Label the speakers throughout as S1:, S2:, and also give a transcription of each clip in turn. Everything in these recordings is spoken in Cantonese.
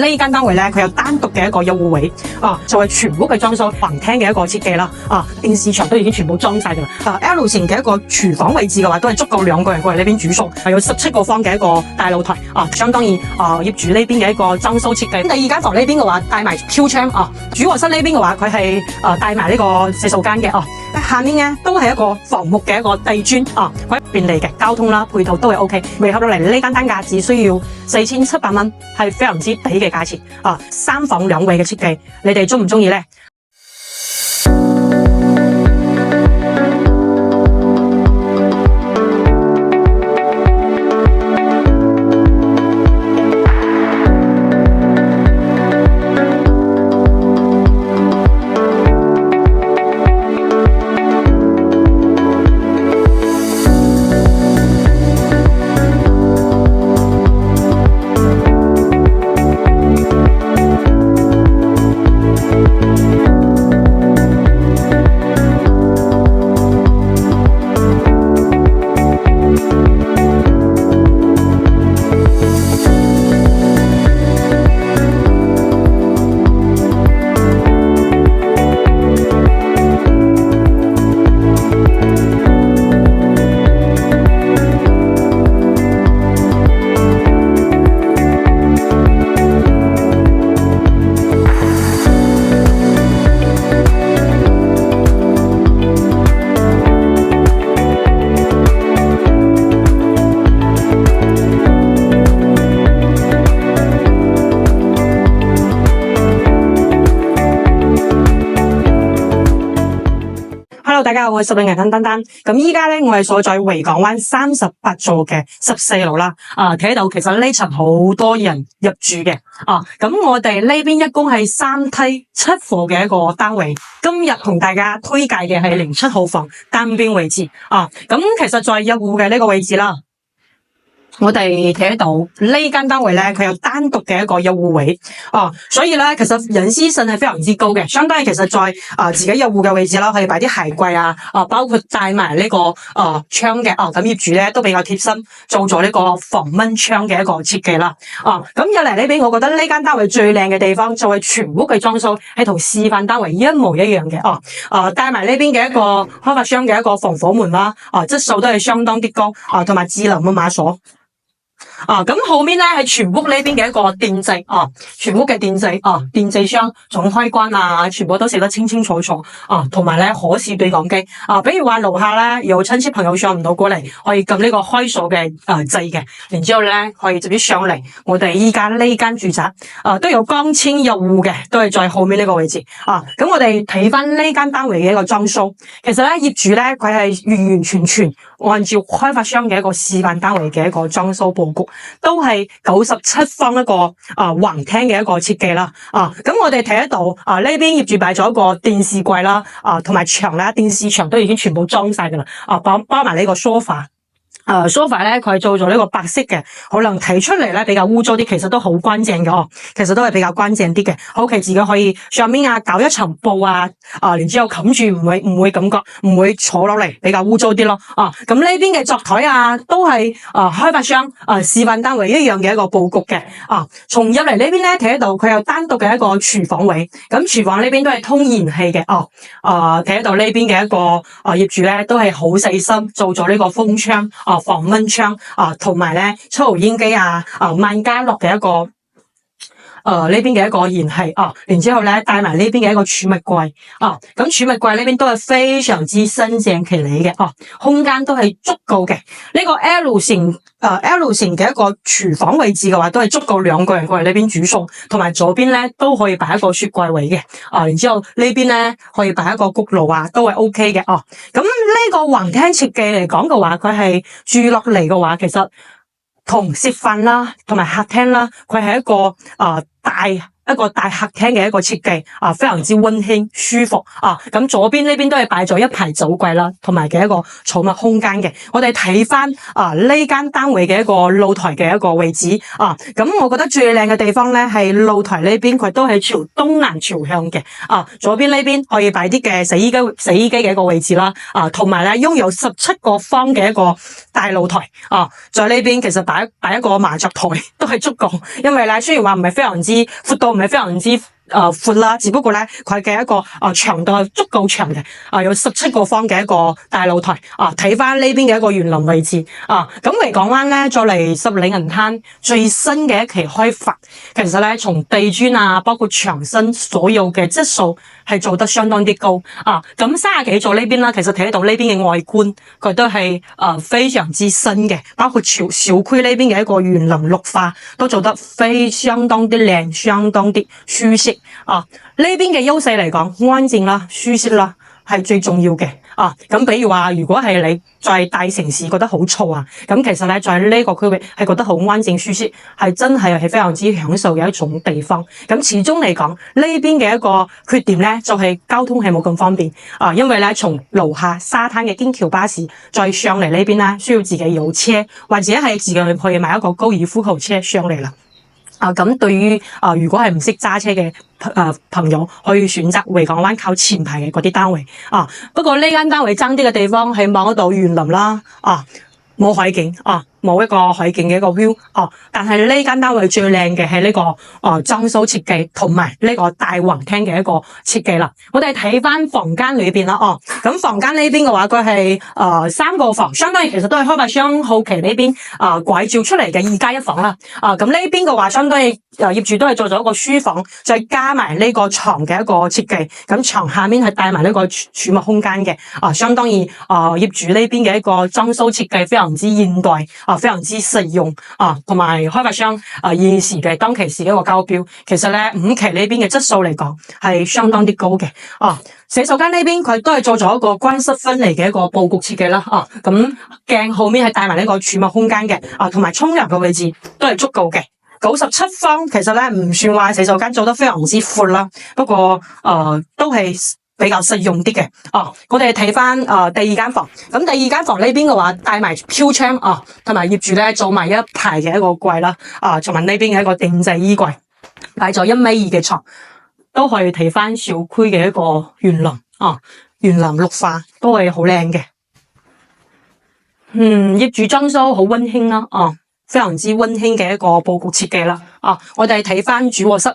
S1: 呢間單位咧，佢有單獨嘅一個休戶位，就係全屋嘅裝修，橫廳嘅一個設計啦，電視牆都已經全部裝晒噶啦。L 型嘅一個廚房位置嘅話，都係足夠2個人過嚟呢邊煮餸，係有17個方嘅一個大露台，相當於業主呢邊嘅一個裝修設計。第二間房呢邊嘅話，帶埋飄窗，主臥室呢邊嘅話，佢係帶埋呢個洗手間嘅，下面咧都係一個房木嘅一個地磚，佢便利嘅交通啦，配套都係 OK。維合落嚟呢間單價只需要4700蚊，係非常之抵嘅價錢，3房2衛嘅設計，你哋中唔中意呢？大家好，我係實力銀丹丹。咁依家咧，我係所在維港灣38座嘅14樓啦。睇到其實呢層好多人入住嘅。咁我哋呢邊一共係3梯7伙嘅一個單位。今日同大家推介嘅係07號房單邊位置。咁其實在1戶嘅呢個位置啦。我哋睇到呢間單位咧，佢有單獨嘅一個休戶位，所以咧其實隱私性係非常之高嘅。相當於其實在自己1戶嘅位置啦，可以擺啲鞋櫃包括帶埋呢個窗嘅，咁業主咧都比較貼心，做咗呢個防蚊窗嘅一個設計啦。咁入嚟呢邊，我覺得呢間單位最靚嘅地方就係全屋嘅裝修係同示範單位一模一樣嘅，帶埋呢邊嘅一個開發商嘅一個防火門啦，質素都係相當啲高，同埋智能嘅碼鎖。咁後面咧係全屋呢邊嘅一個電掣，全屋嘅電掣，電掣箱總開關全部都寫得清清楚楚，同埋咧可視對講機，比如話樓下咧有親戚朋友上唔到過嚟，可以撳呢個開鎖嘅掣嘅，然之後咧可以直接上嚟。我哋依家呢間住宅，都有光纖入戶嘅，都係在後面呢個位置。咁我哋睇翻呢間單位嘅一個裝修，其實咧業主咧佢係完完全全按照開發商嘅一個示範單位嘅一個裝修布局，都係97方一個橫廳嘅一個設計啦。咁我哋睇得到呢邊業主擺咗一個電視櫃啦，同埋牆啦，電視牆都已經全部裝晒噶啦，包埋呢個梳化。sofa 咧佢係做咗呢個白色嘅，可能睇出嚟咧比較污糟啲，其實都好乾淨嘅其實都係比較乾淨啲嘅。好奇自己可以上面搞一層布然之後冚住，唔會感覺唔會坐落嚟比較污糟啲咯。咁呢邊嘅桌台都係開發商示範單位一樣嘅一個佈局嘅。從入嚟呢邊咧睇得到佢有單獨嘅一個廚房位，咁廚房呢邊都係通燃氣嘅。睇得到呢邊嘅一個業主咧都係好細心做咗呢個風窗防蚊窗同埋咧抽油煙機萬家樂嘅一個呢邊嘅一個燃氣然之後咧帶埋呢邊嘅一個儲物櫃咁儲物櫃呢邊都係非常之新淨企理嘅空間都係足夠嘅。呢個 L 型嘅一個廚房位置嘅話，都係足夠2個人過嚟呢邊煮餸，同埋左邊咧都可以擺一個雪櫃位嘅然之後呢邊咧可以擺一個焗爐都係 OK 嘅咁呢個橫廳設計嚟講嘅話，佢係住落嚟嘅話，其實同食飯啦，同埋客廳啦，佢係一個大客廳嘅一個設計非常之溫馨舒服咁左邊呢邊都係擺咗一排酒櫃啦，同埋嘅一個儲物空間嘅。我哋睇翻呢間單位嘅一個露台嘅一個位置咁我覺得最靚嘅地方咧係露台呢邊，佢都係朝東南朝向嘅左邊呢邊可以擺啲嘅洗衣機嘅一個位置啦同埋咧擁有17個方嘅一個大露台在呢邊其實擺一個麻雀台都係足夠，因為咧雖然話唔係非常之闊度唔係非常之闊啦，只不過咧佢嘅一個長度係足夠長嘅，有17個方嘅一個大露台睇翻呢邊嘅一個園林位置咁維港灣咧再嚟十里銀灘最新嘅一期開發，其實咧從地磚包括牆身所有嘅質素係做得相當啲高咁30幾座呢邊啦，其實睇到呢邊嘅外觀佢都係非常之新嘅，包括小區呢邊嘅一個園林綠化都做得相當啲靚，相當啲舒適呢邊嘅優勢嚟講，安靜啦、舒適啦係最重要嘅咁比如話，如果係你在大城市覺得好嘈咁其實咧在呢個區域係覺得好安靜舒適，係真係非常之享受嘅一種地方。咁始終嚟講，呢邊嘅一個缺點咧就係交通係冇咁方便因為咧從樓下沙灘嘅京橋巴士再上嚟呢邊咧，需要自己有車或者係自己去買一個高爾夫球車上嚟啦。咁對於如果係唔識揸車嘅朋友，可以選擇維港灣靠前排嘅嗰啲單位不過呢間單位爭啲嘅地方係望得到園林啦冇海景冇一個海景嘅一個 view 但係呢間單位最靚嘅係呢個裝修設計同埋呢個大橫廳嘅一個設計啦。我哋睇翻房間裏邊啦咁房間呢邊嘅話佢係3個房，相當於其實都係開發商後期呢邊改造出嚟嘅2+1房啦咁呢邊嘅話相當於業主都係做咗一個書房，再加埋呢個床嘅一個設計，咁床下面係帶埋呢個儲物空間嘅相當於業主呢邊嘅一個裝修設計非常之現代非常之實用同埋開發商現時嘅當其時嘅一個交標，其實咧5期呢邊嘅質素嚟講係相當啲高嘅洗手間呢邊佢都係做咗一個乾濕分離嘅一個佈局設計啦咁鏡後面係帶埋呢個儲物空間嘅同埋沖涼嘅位置都係足夠嘅。97方其實咧唔算話洗手間做得非常之闊啦，不過都係比較實用啲嘅我哋睇翻第2間房，咁第2間房呢邊嘅話帶埋飄窗同埋業主咧做埋一排嘅一個櫃啦同埋呢邊嘅一個定制衣櫃，擺咗1.2米嘅床，都可以睇翻小區嘅一個園林園林綠化都係好靚嘅。業主裝修好溫馨啦非常之溫馨嘅一個佈局設計啦我哋睇翻主臥室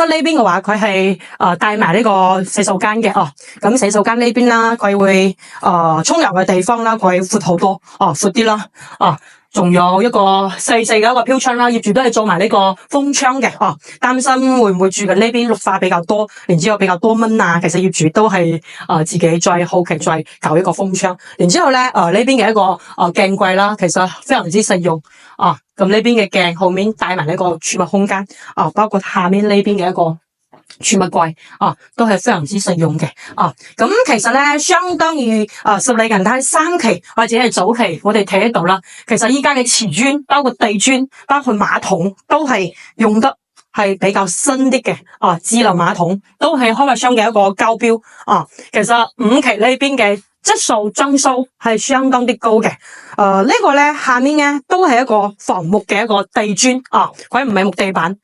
S1: 呢邊嘅話佢係帶埋呢個洗手間嘅咁洗手間呢邊啦佢會沖涼嘅地方啦佢闊好多闊啲啦仲有一個細嘅一個飄窗啦，業主都係做埋呢個風窗嘅擔心會唔會住緊呢邊綠化比較多，然之後比較多蚊其實業主都係自己再後期再搞一個風窗，然之後咧呢邊嘅一個鏡櫃啦，其實非常之實用咁呢邊嘅鏡後面帶埋呢個儲物空間包括下面呢邊嘅一個儲物櫃都係非常之實用嘅咁其實咧相當於十里銀灘3期或者係早期，我哋睇得到啦。其實依家嘅瓷磚，包括地磚，包括馬桶，都係用得係比較新啲嘅智能馬桶，都係開發商嘅一個交標其實5期呢邊嘅質素裝修係相當啲高嘅呢個咧下面咧都係一個防木嘅一個地磚佢唔係木地板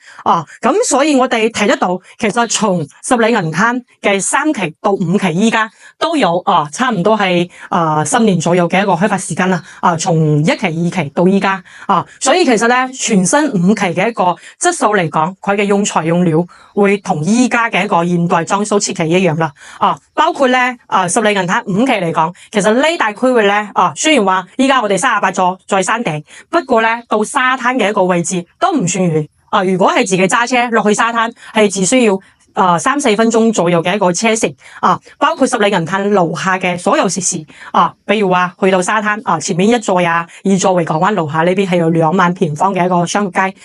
S1: 咁所以我哋睇得到，其實從十里銀灘嘅3期到5期依家都有差唔多係10年左右嘅一個開發時間啦從1期2期到依家所以其實咧全新5期嘅一個質素嚟講，佢嘅用材用料會同依家嘅一個現代裝修設計一樣啦包括咧十里銀灘5期嚟講，其實呢大區域咧雖然話依家我哋38座在山頂，不過咧到沙灘嘅一個位置都唔算遠如果係自己揸車落去沙灘，係只需要3-4分鐘左右嘅一個車程包括十里銀灘樓下嘅所有設施比如話去到沙灘前面1座2座維港灣樓下呢邊係有2萬平方嘅一個商業街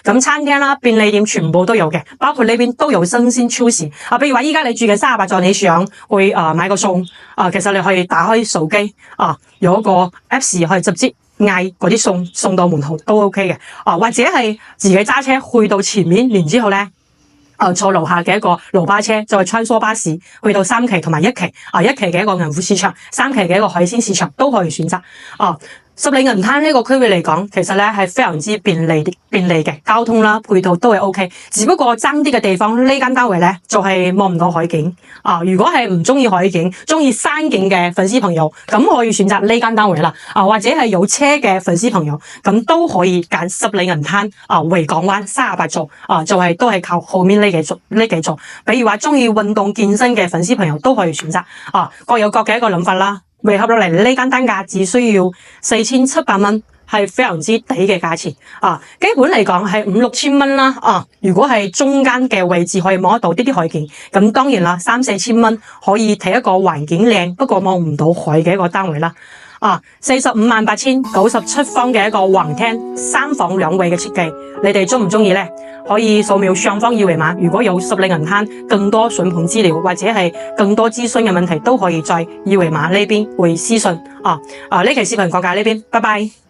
S1: 咁餐廳啦、便利店全部都有嘅，包括呢邊都有新鮮超市比如話依家你住嘅38座，你想去買個餸其實你可以打開手機有一個 Apps 可以直接嗌嗰啲餸送到門口都 OK 嘅或者係自己揸車去到前面，然之後咧坐樓下嘅一個路巴車，就係穿梭巴士去到3期同埋1期1期嘅一個銀湖市場，3期嘅一個海鮮市場都可以選擇十里銀灘呢個區域嚟講，其實咧係非常之便利嘅交通啦，配套都係 OK。只不過爭啲嘅地方，呢間單位咧就係望唔到海景啊。如果係唔中意海景，中意山景嘅粉絲朋友，咁可以選擇呢間單位啦。或者係有車嘅粉絲朋友，咁都可以揀十里銀灘維港灣38座都係靠後面呢幾座。比如話中意運動健身嘅粉絲朋友都可以選擇各有各嘅一個諗法啦。匯合落嚟呢間單價只需要4700蚊，係非常之抵嘅價錢基本嚟講係5、6千蚊啦如果係中間嘅位置可以望得到啲海景，咁當然啦3、4千蚊可以睇一個環境靚，不過望唔到海嘅一個單位啦。458000 97方嘅一個橫廳3房2衛嘅設計，你哋中唔中意呢？可以掃描上方二維碼，如果有十里銀灘更多筍盤資料或者係更多諮詢嘅問題，都可以在二維碼呢邊回私信呢期視頻講解呢邊，拜拜。